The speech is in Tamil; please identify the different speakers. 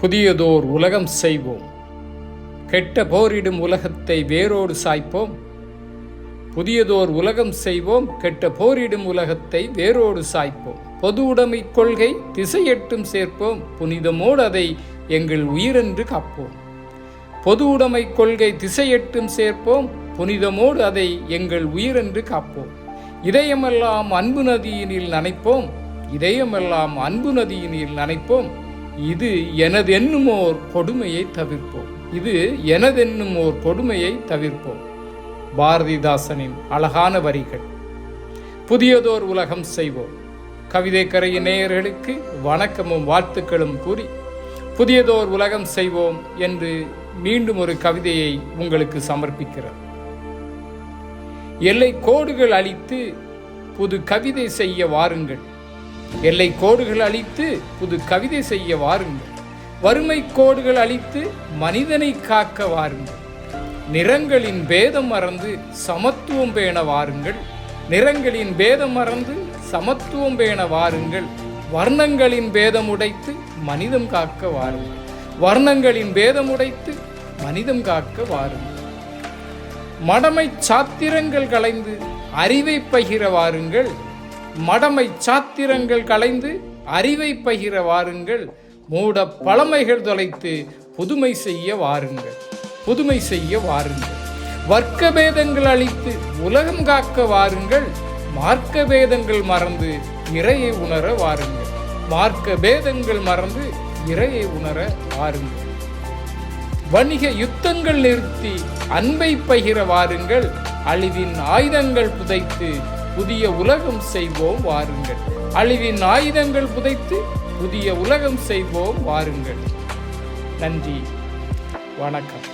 Speaker 1: புதியதோர் உலகம் செய்வோம், கெட்ட போரிடும் உலகத்தை வேரோடு சாய்ப்போம். புதியதோர் உலகம் செய்வோம், கெட்ட போரிடும் உலகத்தை வேரோடு சாய்ப்போம். பொது உடைமை கொள்கை திசையெட்டும் சேர்ப்போம், புனிதமோடு அதை எங்கள் உயிரென்று காப்போம். பொது உடைமை கொள்கை திசையெட்டும் சேர்ப்போம், புனிதமோடு அதை எங்கள் உயிரென்று காப்போம். இதயமெல்லாம் அன்பு நதியினில் நனைப்போம், இதயமெல்லாம் அன்பு நதியினில் நனைப்போம். இது எனதென்னுமோர் கொடுமையை தவிர்ப்போம், இது எனதென்னுமோர் கொடுமையை தவிர்ப்போம். பாரதிதாசனின் அழகான வரிகள். புதியதோர் உலகம் செய்வோம். கவிதை கரையின் நேயர்களுக்கு வணக்கமும் வாழ்த்துக்களும் கூறி, புதியதோர் உலகம் செய்வோம் என்று மீண்டும் ஒரு கவிதையை உங்களுக்கு சமர்ப்பிக்கிறேன். எல்லை கோடுகள் அழித்து புது கவிதை செய்ய வாருங்கள், எல்லை கோடுகள் அழித்து புது கவிதை செய்ய வாருங்கள். வறுமை கோடுகள் அழித்து மனிதனை காக்க வாருங்கள். நிறங்களின் பேதம் மறந்து சமத்துவம் பேண வாருங்கள், நிறங்களின் பேதம் மறந்து சமத்துவம் பேண வாருங்கள். வர்ணங்களின் பேதம் உடைத்து மனிதம் காக்க வாருங்கள், வர்ணங்களின் பேதம் உடைத்து மனிதம் காக்க வாருங்கள். மடமை சாத்திரங்கள் களைந்து அறிவை பகிர வாருங்கள், மடமை சாத்திரங்கள் களைந்து அறிவை பகிர வாருங்கள். மூட பழமைகள் தொலைத்து புதுமை செய்ய வாருங்கள், புதுமை செய்ய வாருங்கள். வர்க்க பேதங்கள் அழித்து உலகம் காக்க வாருங்கள், மார்க்க பேதங்கள் மறந்து இறையை உணர வாருங்கள், மார்க்க பேதங்கள் மறந்து இறையை உணர வாருங்கள். வணிக யுத்தங்கள் நிறுத்தி அன்பை பகிர வாருங்கள், அழிவின் ஆயுதங்கள் புதைத்து புதிய உலகம் செய்வோம் வாருங்கள், அழிவின் ஆயுதங்கள் புதைத்து புதிய உலகம் செய்வோம் வாருங்கள். நன்றி, வணக்கம்.